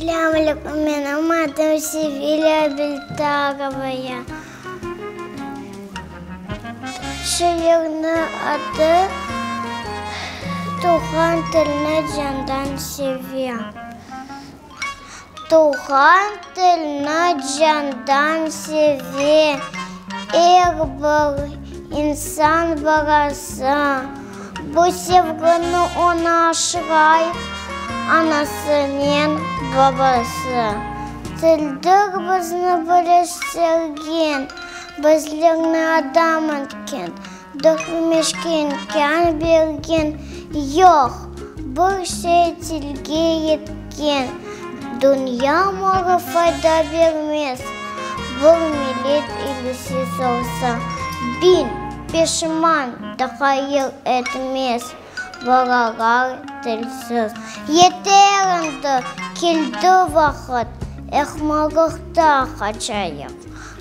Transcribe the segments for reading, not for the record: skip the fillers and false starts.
Ассаляму алейкум, менің атым Севилия Белтаровая. Шиырның аты «Туған тілні жандан севе». Туған тілні жандан севе, бір инсан баласы. Бұл sevgini ona aşırayıq, anası мен babası. Тілдік бізні бірістірген, біздерні адам еткен, дүрмешкен кән берген. Жоқ, бір şey тілге еткен, дүния мағы файда бермес. Бір милет илсіз olsa, bin пешман да хайыр etmez. Балалар тілсіз. Етерінді келді вақыт, Эхмалықта қачайық.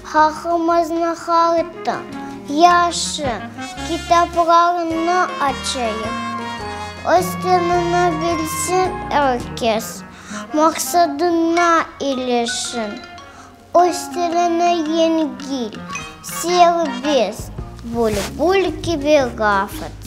Хақымызны харыты, яшы, китапларыны ачайық. Өз тіліні білсін әркес, мақсадына илешін. Өз тіліні енгіл, сербес, бұль-бұль кебе ғафыт.